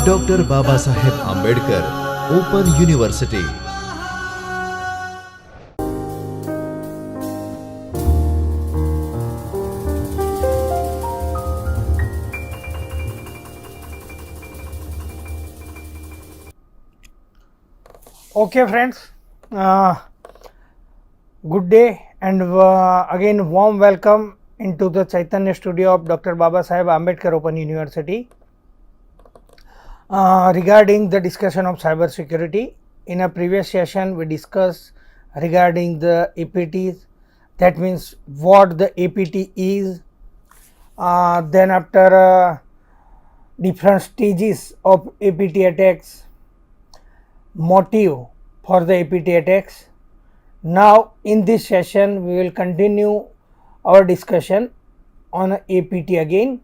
Doctor Baba Saheb Ambedkar Open University. Okay friends, good day and again warm welcome into the Chaitanya studio of Dr. Baba Saheb Ambedkar Open University. Regarding the discussion of cyber security, in a previous session we discussed regarding the APTs, that means what the APT is, then after different stages of APT attacks, motive for the APT attacks. Now in this session we will continue our discussion on APT again.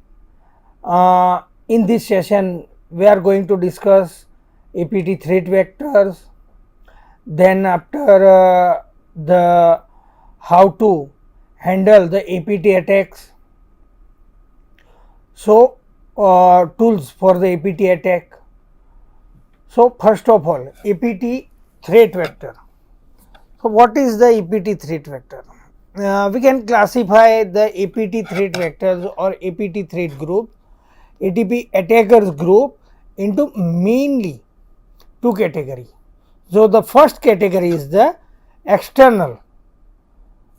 In this session we are going to discuss APT threat vectors, then after the how to handle the APT attacks. So tools for the APT attack. So first of all, APT threat vector. So what is the APT threat vector? We can classify the APT threat vectors or APT threat group, ATP attackers group into mainly two categories. So the first category is the external.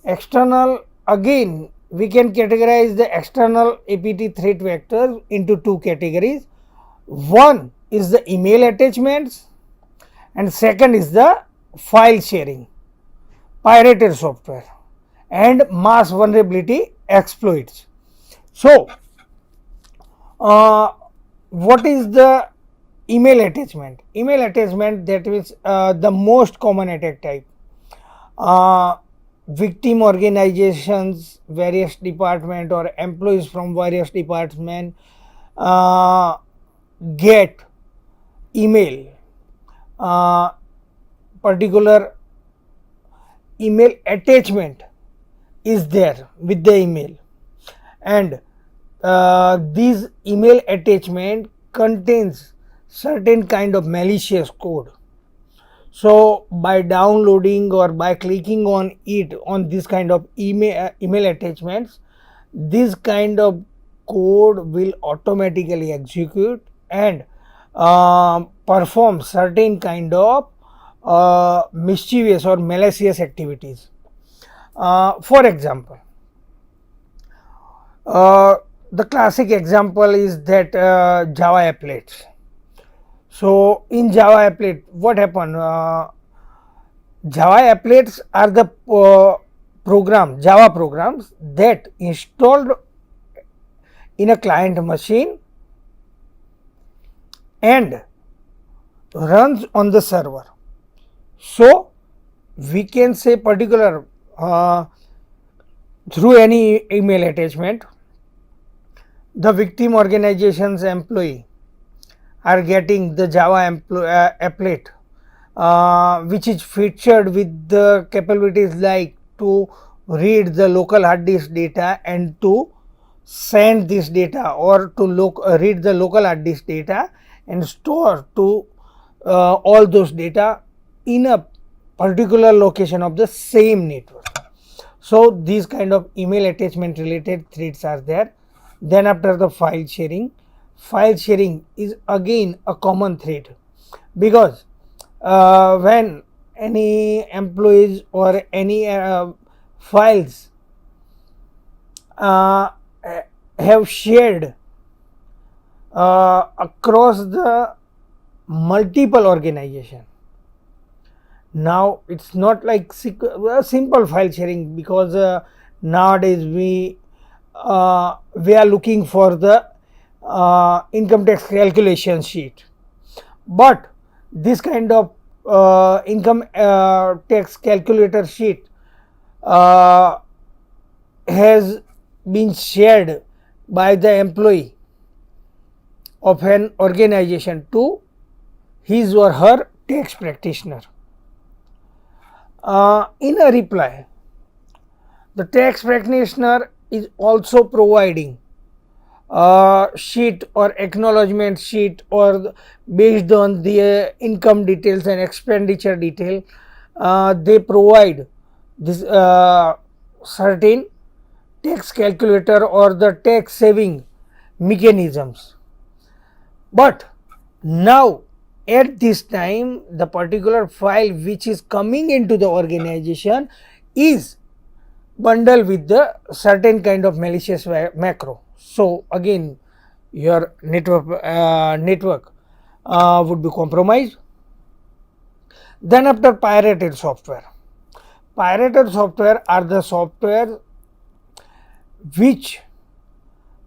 External, again we can categorize the external APT threat vectors into two categories. One is the email attachments and second is the file sharing, pirated software and mass vulnerability exploits. So what is the email attachment? Email attachment, that is the most common attack type. Victim organizations, various department or employees from various department get email, particular email attachment is there with the email, and this email attachment contains certain kind of malicious code. So by downloading or by clicking on it, on this kind of email attachments, this kind of code will automatically execute and perform certain kind of mischievous or malicious activities. For example, the classic example is that Java applets. So in Java applet, what happened? Java applets are the Java programs that installed in a client machine and runs on the server. So we can say particular through any email attachment, the victim organization's employee are getting the Java applet which is featured with the capabilities like to read the local hard disk data and to send this data, or to read the local hard disk data and store to all those data in a particular location of the same network. So these kind of email attachment related threats are there. Then after the file sharing is again a common threat, because when any employees or any files have shared across the multiple organization. Now it's not like simple file sharing, because nowadays we are looking for the income tax calculation sheet, but this kind of income tax calculator sheet has been shared by the employee of an organization to his or her tax practitioner. In a reply, the tax practitioner is also providing sheet or acknowledgement sheet, or based on the income details and expenditure detail, they provide this certain tax calculator or the tax saving mechanisms. But now at this time, the particular file which is coming into the organization is bundled with the certain kind of malicious macro. So again, your network would be compromised. Then after, pirated software. Pirated software are the software which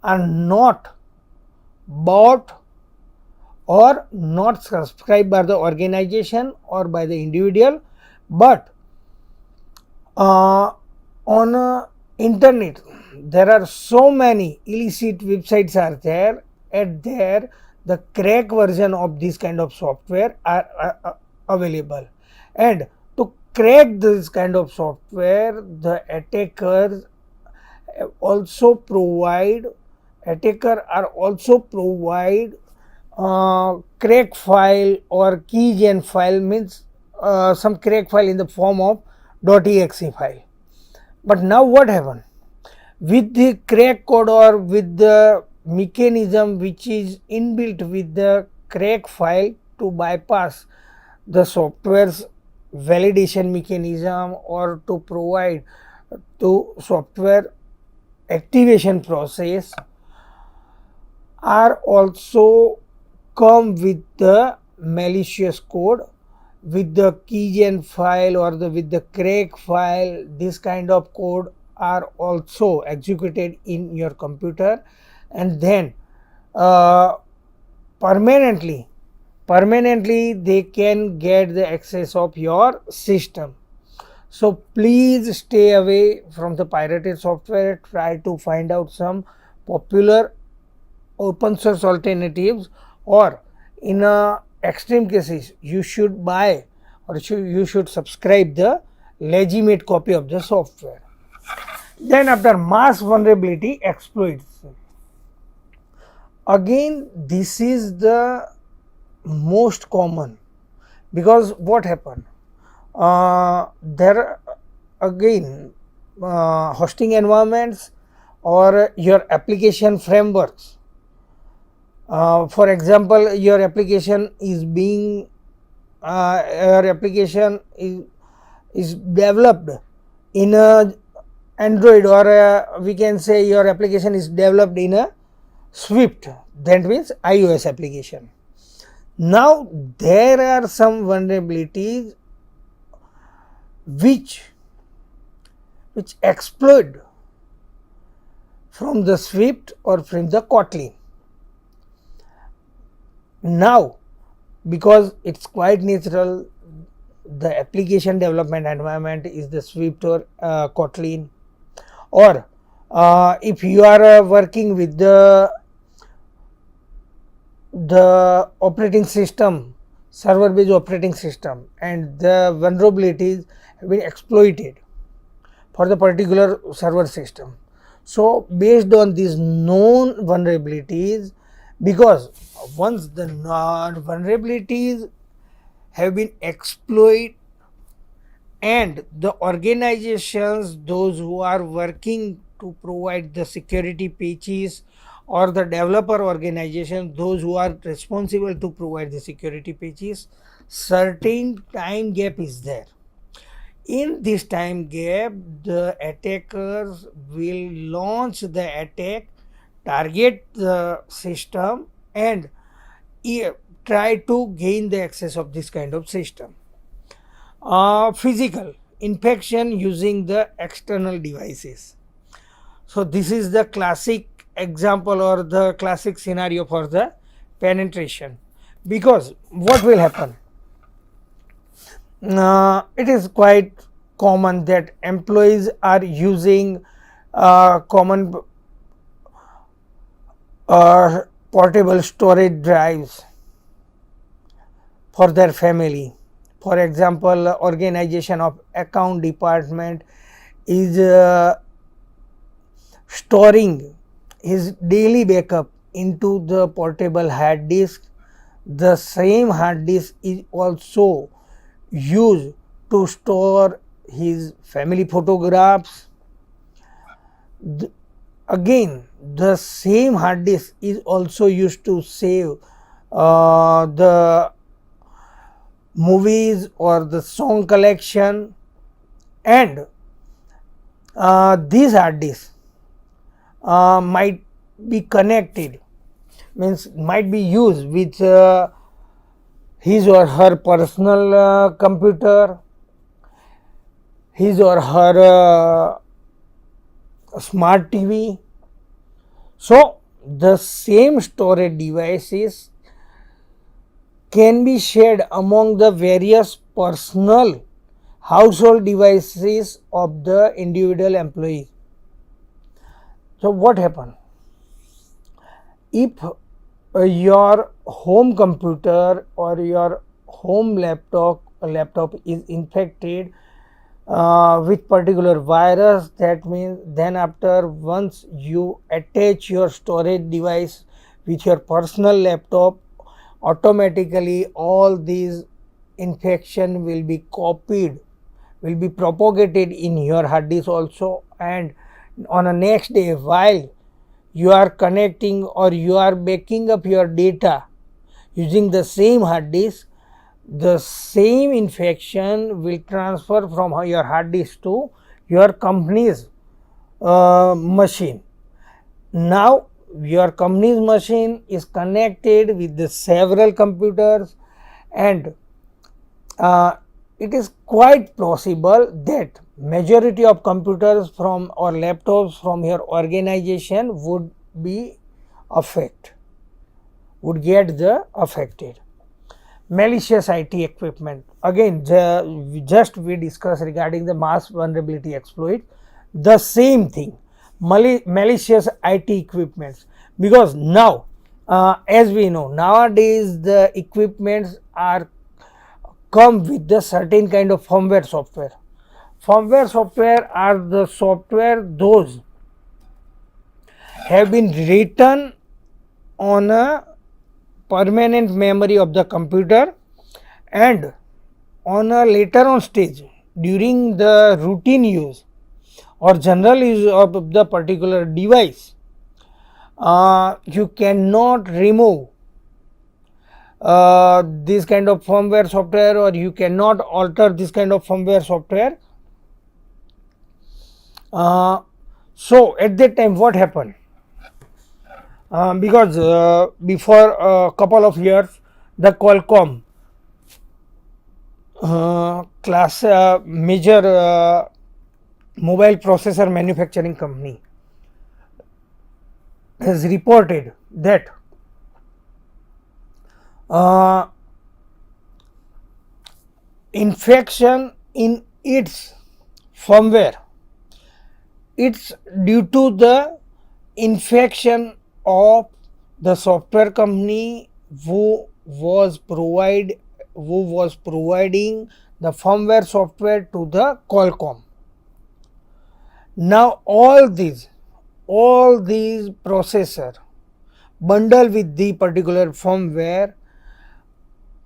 are not bought or not subscribed by the organization or by the individual, but on internet there are so many illicit websites are there, and there the crack version of this kind of software are available. And to crack this kind of software, the attacker are also provide crack file or keygen file, means some crack file in the form of .exe file. But now what happened with the crack code or with the mechanism which is inbuilt with the crack file to bypass the software's validation mechanism or to provide to software activation process, are also come with the malicious code, with the keygen file or with the crack file. This kind of code are also executed in your computer, and then permanently they can get the access of your system. So please stay away from the pirated software. Try to find out some popular open source alternatives, or in extreme cases you should buy or you should subscribe the legitimate copy of the software. Then after, mass vulnerability exploits. Again, this is the most common, because what happened, there again hosting environments or your application frameworks. For example, your application is being is developed in a Android, or we can say your application is developed in a Swift, that means iOS application. Now there are some vulnerabilities which exploit from the Swift or from the Kotlin. Now, because it's quite natural, the application development environment is the Swift or Kotlin, or if you are working with the operating system, server based operating system, and the vulnerabilities have been exploited for the particular server system. So based on these known vulnerabilities, because once the vulnerabilities have been exploited, and the organizations, those who are working to provide the security patches, or the developer organization, those who are responsible to provide the security patches, certain time gap is there. In this time gap, the attackers will launch the attack, target the system, and try to gain the access of this kind of system. Physical infection using the external devices. So this is the classic example or the classic scenario for the penetration, because what will happen, it is quite common that employees are using common portable storage drives for their family. For example, organization of account department is storing his daily backup into the portable hard disk. The same hard disk is also used to store his family photographs. Again, the same hard disk is also used to save the movies or the song collection, and these hard disks might be connected, means might be used with his or her personal computer, his or her smart TV. So, the same storage devices can be shared among the various personal household devices of the individual employee. So, what happened? If your home computer or your home laptop is infected with particular virus, that means then after once you attach your storage device with your personal laptop, automatically all these infection will be copied, will be propagated in your hard disk also, and on the next day while you are connecting or you are backing up your data using the same hard disk, the same infection will transfer from your hard disk to your company's machine. Now your company's machine is connected with the several computers, and it is quite possible that majority of computers from or laptops from your organization would be would get the affected. Malicious IT equipment, again just we discussed regarding the mass vulnerability exploit, the same thing, malicious IT equipments, because now as we know nowadays the equipments are come with the certain kind of firmware software. Firmware software are the software those have been written on a permanent memory of the computer, and on a later on stage during the routine use or general use of the particular device, you cannot remove this kind of firmware software, or you cannot alter this kind of firmware software. So at that time what happened? Because before a couple of years the Qualcomm major mobile processor manufacturing company has reported that infection in its firmware, it's due to the infection of the software company who was providing the firmware software to the Qualcomm. Now all these processor bundled with the particular firmware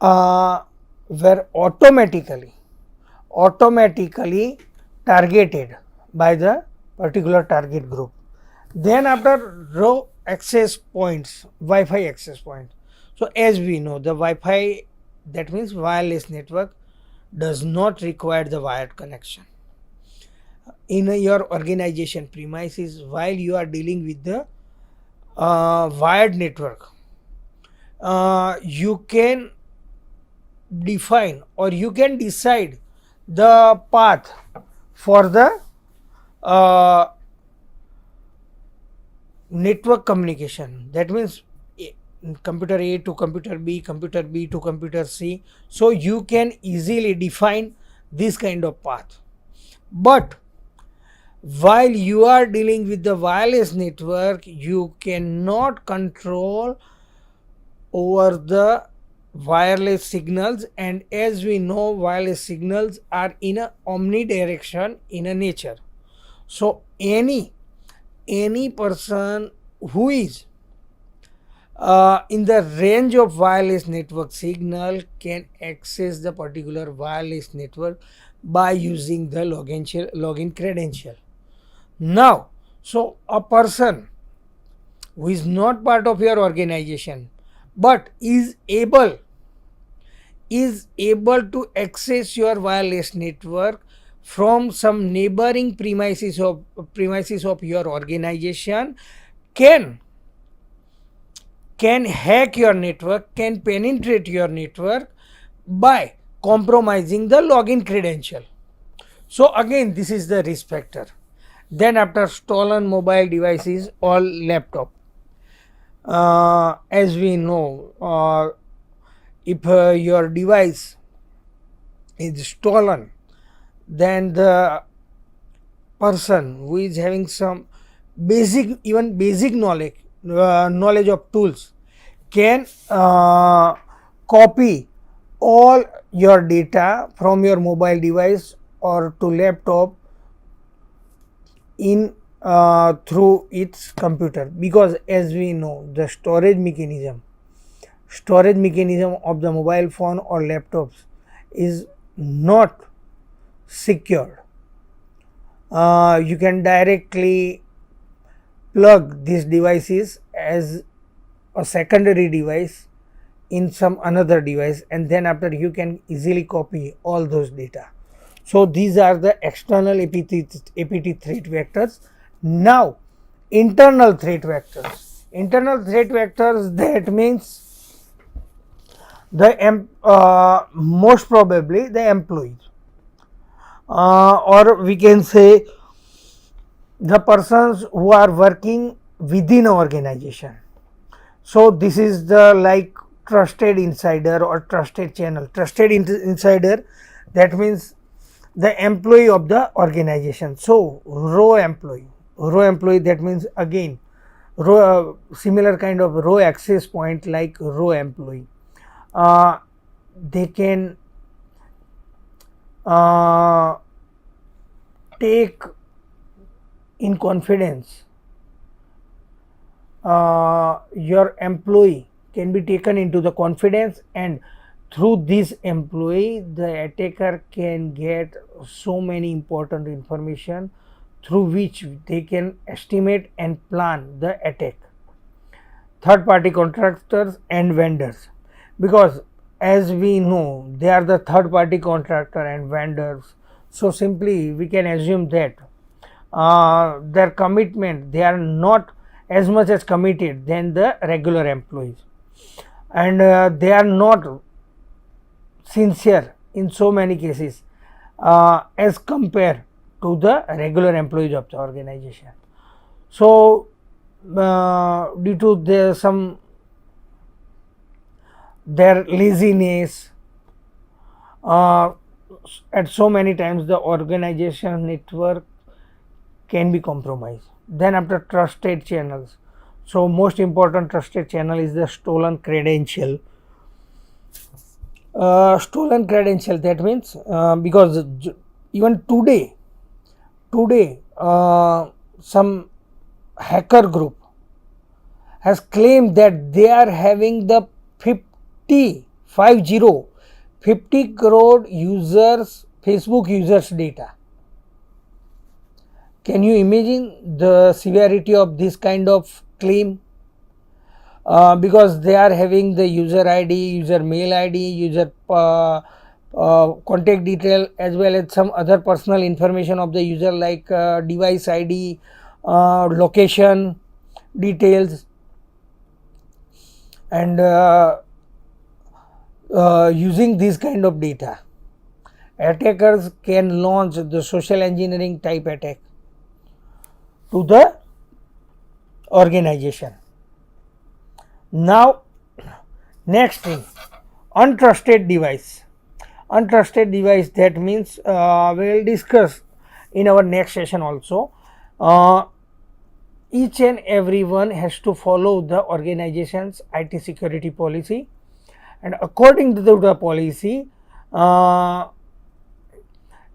were automatically targeted by the particular target group. Then after raw access points, Wi-Fi access points. So as we know the Wi-Fi, that means wireless network, does not require the wired connection. In your organization premises, while you are dealing with the wired network, you can define or you can decide the path for the network communication. That means computer A to computer B to computer C. So you can easily define this kind of path. But while you are dealing with the wireless network, you cannot control over the wireless signals, and as we know wireless signals are in a omnidirection in a nature. So any person who is in the range of wireless network signal can access the particular wireless network by using the login credential. Now, so a person who is not part of your organization but is able to access your wireless network from some neighboring premises of your organization can hack your network, can penetrate your network by compromising the login credential. So again, this is the risk factor. Then after stolen mobile devices or laptop, as we know, if your device is stolen, then the person who is having some basic knowledge of tools can copy all your data from your mobile device or to laptop in through its computer, because as we know the storage mechanism of the mobile phone or laptops is not secured. You can directly plug these devices as a secondary device in some another device, and then after you can easily copy all those data. So these are the external APT threat vectors. Now internal threat vectors, that means most probably the employees, or we can say the persons who are working within an organization. So this is the like trusted insider or trusted channel. Trusted insider, that means the employee of the organization. So row employee, that means again similar kind of row access point like row employee. They can take in confidence, your employee can be taken into the confidence, and through this employee the attacker can get so many important information through which they can estimate and plan the attack. Third party contractors and vendors, because as we know they are the third party contractor and vendors, so simply we can assume that their commitment, they are not as much as committed than the regular employees, and they are not sincere in so many cases as compared to the regular employees of the organization. So due to their laziness, at so many times the organization network can be compromised. Then after trusted channels, so most important trusted channel is the stolen credential. That means because even today some hacker group has claimed that they are having the 50 crore users, Facebook users data. Can you imagine the severity of this kind of claim? Because they are having the user ID, user mail ID, user contact detail, as well as some other personal information of the user like device ID, location details, and using this kind of data, attackers can launch the social engineering type attack to the organization. Now next thing, untrusted device. That means we will discuss in our next session also. Each and everyone has to follow the organization's IT security policy, and according to the policy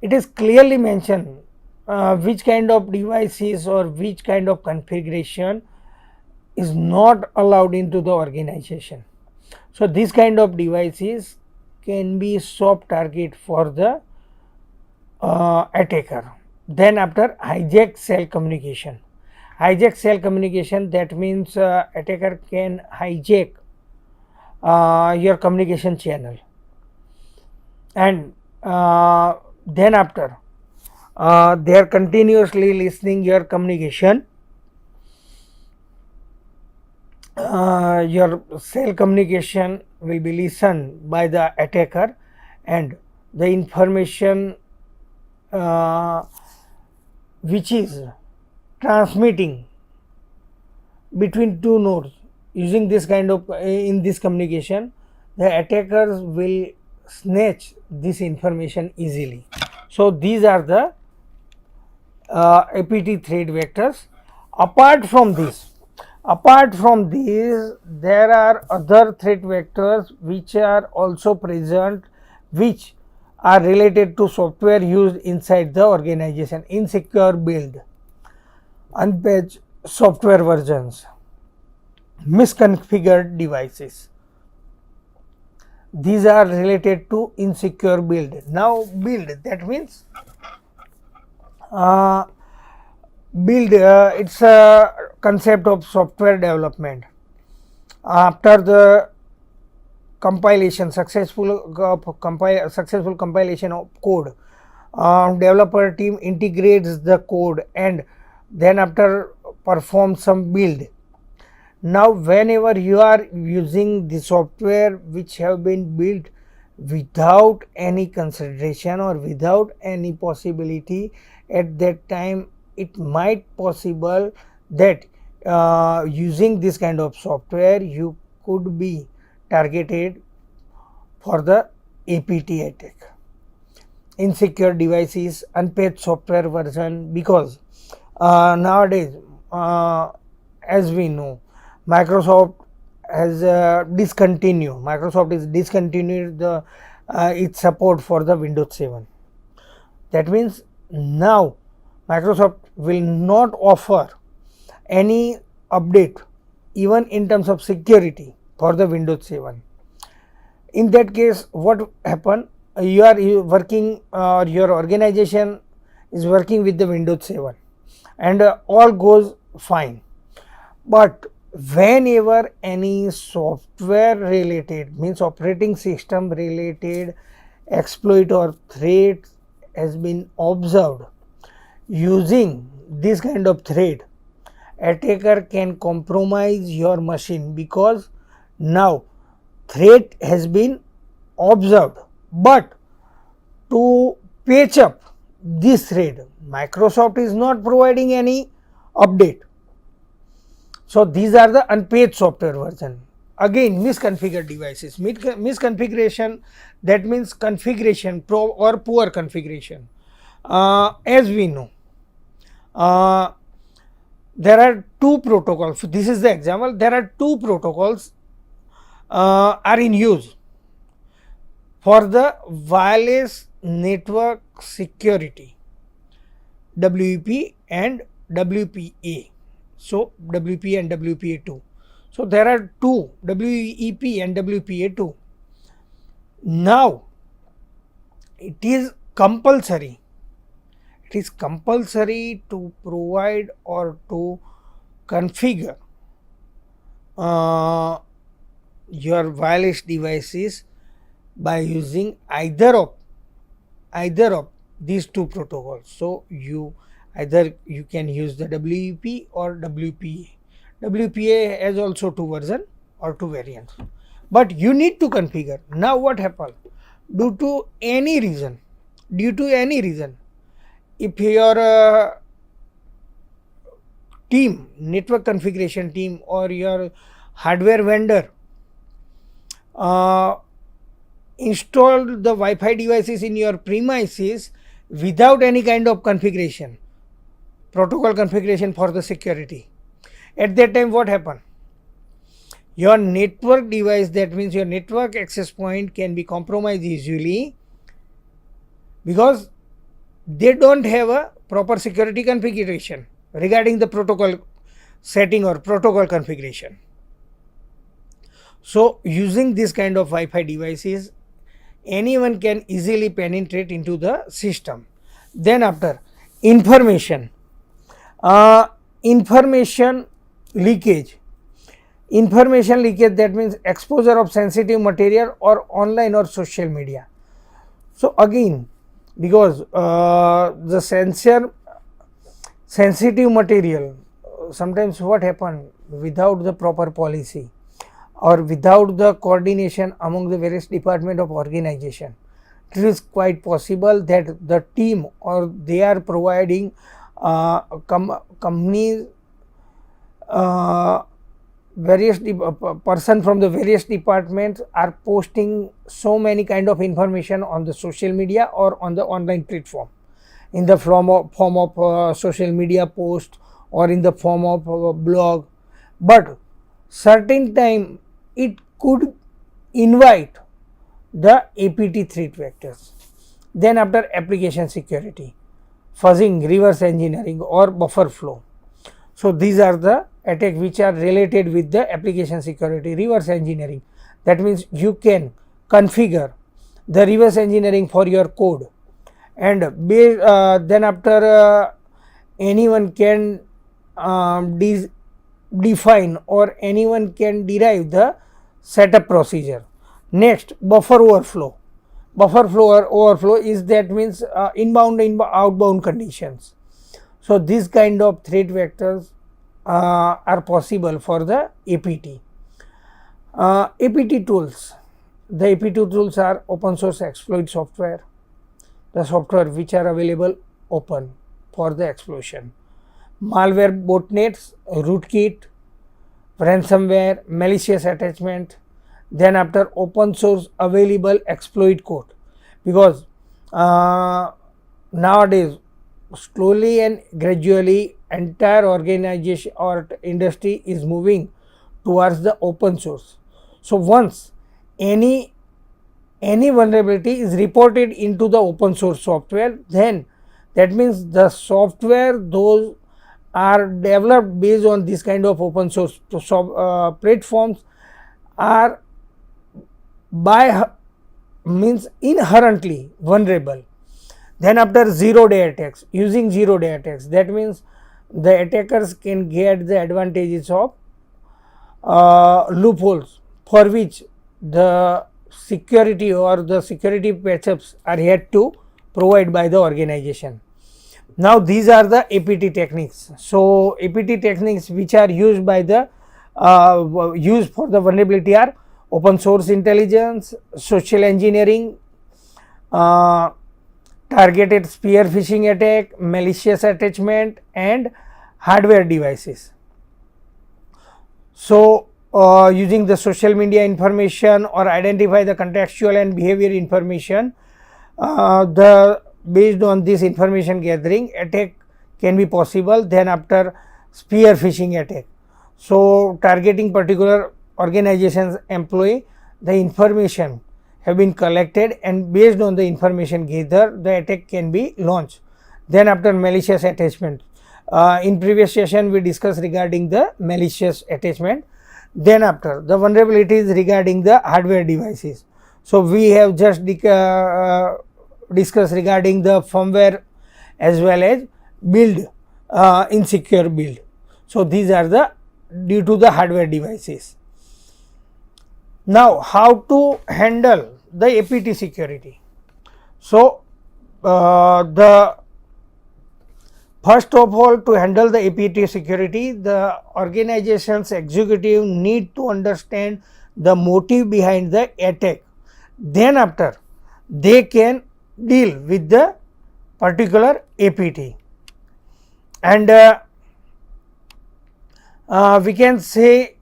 it is clearly mentioned which kind of devices or which kind of configuration is not allowed into the organization. So this kind of devices can be soft target for the attacker. Then after hijack cell communication. Hijack cell communication, that means attacker can hijack your communication channel, and then after they are continuously listening your communication. Your cell communication will be listened by the attacker, and the information which is transmitting between two nodes using this kind of in this communication, the attackers will snatch this information easily. So these are the APT threat vectors. Apart from these, there are other threat vectors which are also present, which are related to software used inside the organization. Insecure build, unpatched software versions, misconfigured devices. These are related to insecure build. Now build, that means build, it's a concept of software development. After the compilation, successful compilation of code, developer team integrates the code and then after perform some build. Now whenever you are using the software which have been built without any consideration or without any possibility, at that time it might possible that using this kind of software you could be targeted for the APT attack. Insecure devices, unpatched software version, because nowadays as we know, Microsoft has Microsoft is discontinued the its support for the Windows 7. That means now Microsoft will not offer any update even in terms of security for the Windows 7. In that case, what happen? You are working, your organization is working with the Windows 7 and all goes fine, but whenever any software related, means operating system related exploit or threat has been observed, using this kind of threat, attacker can compromise your machine, because now threat has been observed, but to patch up this threat, Microsoft is not providing any update. So these are the unpatched software version. Again, misconfigured devices. Misconfiguration, that means configuration or poor configuration. As we know, there are two protocols. This is the example. There are two protocols are in use for the wireless network security, WEP and WPA. So WP and WPA2. So there are two, WEP and WPA2. Now it is compulsory. It is compulsory to provide or to configure your wireless devices by using either of these two protocols. So you can use the WEP or WPA. WPA has also two versions or two variants, but you need to configure. Now what happens? Due to any reason, if your team, network configuration team or your hardware vendor installed the Wi-Fi devices in your premises without any kind of configuration, protocol configuration for the security, at that time what happen? Your network device, that means your network access point, can be compromised easily, because they don't have a proper security configuration regarding the protocol setting or protocol configuration. So using this kind of Wi-Fi devices, anyone can easily penetrate into the system. Then after information, information leakage. Information leakage, that means exposure of sensitive material or online or social media. So again, because the sensitive material, sometimes what happen, without the proper policy or without the coordination among the various department of organization, it is quite possible that the team or they are providing companies, various person from the various departments are posting so many kind of information on the social media or on the online platform, in the form of social media post or in the form of blog, but certain time it could invite the APT threat vectors. Then after application security, fuzzing, reverse engineering or buffer flow. So these are the attacks which are related with the application security. Reverse engineering, that means you can configure the reverse engineering for your code, and then after anyone can define or anyone can derive the setup procedure. Next, buffer overflow. Buffer flow overflow is, that means inbound outbound conditions. So this kind of threat vectors are possible for the APT. APT tools. The APT tools are open source exploit software, the software which are available open for the explosion. Malware botnets, rootkit, ransomware, malicious attachment. Then after open source available exploit code, because nowadays slowly and gradually entire organization or industry is moving towards the open source. So once any vulnerability is reported into the open source software, then that means the software those are developed based on this kind of open source platforms are means inherently vulnerable. Then after zero day attacks, using zero day attacks, that means the attackers can get the advantages of loopholes for which the security or the security patch-ups are yet to provide by the organization. Now these are the APT techniques. So APT techniques which are used by the used for the vulnerability are open source intelligence, social engineering, targeted spear phishing attack, malicious attachment and hardware devices. So using the social media information or identify the contextual and behavior information, based on this information gathering, attack can be possible. Then after spear phishing attack, so targeting particular organization's employee, the information have been collected and based on the information gathered, the attack can be launched. Then after malicious attachment, in previous session we discussed regarding the malicious attachment. Then after the vulnerabilities regarding the hardware devices, so we have just discussed regarding the firmware as well as build, insecure build. So these are the due to the hardware devices. Now how to handle the APT security? So the first of all, to handle the APT security, the organization's executive need to understand the motive behind the attack. Then after they can deal with the particular APT, and we can say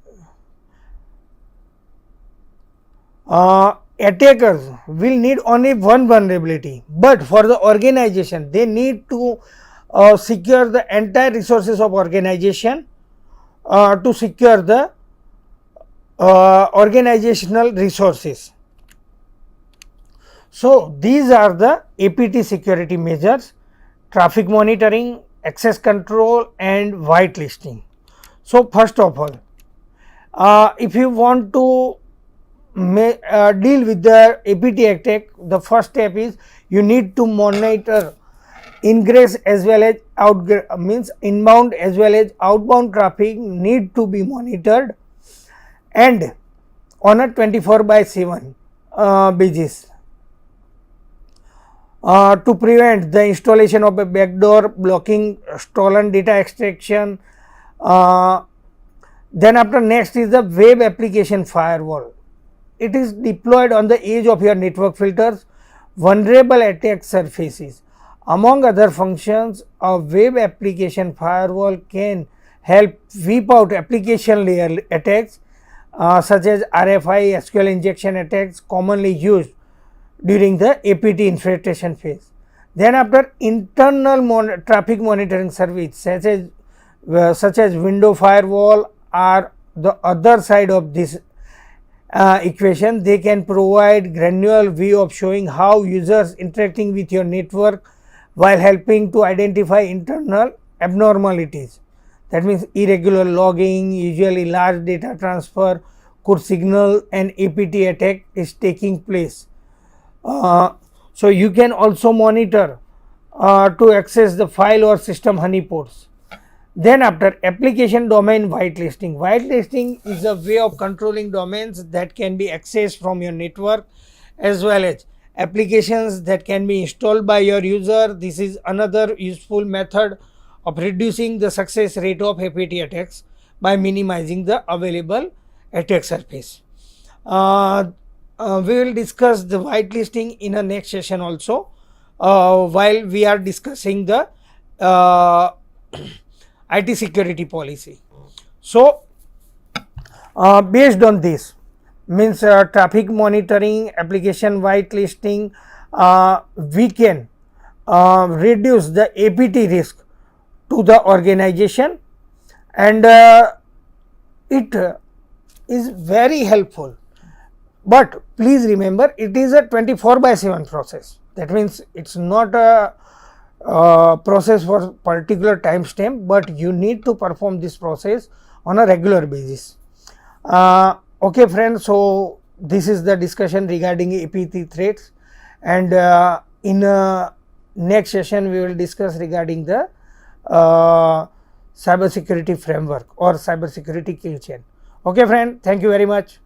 attackers will need only one vulnerability, but for the organization they need to secure the entire resources of organization to secure the organizational resources. So these are the APT security measures: traffic monitoring, access control and whitelisting. So first of all, if you want to deal with the APT attack, the first step is you need to monitor ingress as well as means inbound as well as outbound traffic need to be monitored, and on a 24/7 basis. To prevent the installation of a backdoor blocking stolen data extraction. Then after next is the web application firewall. It is deployed on the edge of your network filters vulnerable attack surfaces. Among other functions, a web application firewall can help sweep out application layer attacks such as RFI, SQL injection attacks commonly used during the APT infiltration phase. Then after internal traffic monitoring service such as window firewall are the other side of this equation. They can provide granular view of showing how users interacting with your network while helping to identify internal abnormalities. That means irregular logging, usually large data transfer could signal an APT attack is taking place. So you can also monitor to access the file or system honeypots. Then after application domain whitelisting. Whitelisting is a way of controlling domains that can be accessed from your network as well as applications that can be installed by your user. This is another useful method of reducing the success rate of APT attacks by minimizing the available attack surface. We will discuss the whitelisting in a next session also while we are discussing the IT security policy. So, based on this means traffic monitoring, application whitelisting, we can reduce the APT risk to the organization, and it is very helpful. But please remember, it is a 24/7 process. That means it is not a process for particular time stamp, but you need to perform this process on a regular basis. Okay friends, so this is the discussion regarding APT threats, and in next session we will discuss regarding the cyber security framework or cyber security kill chain. Okay friend, thank you very much.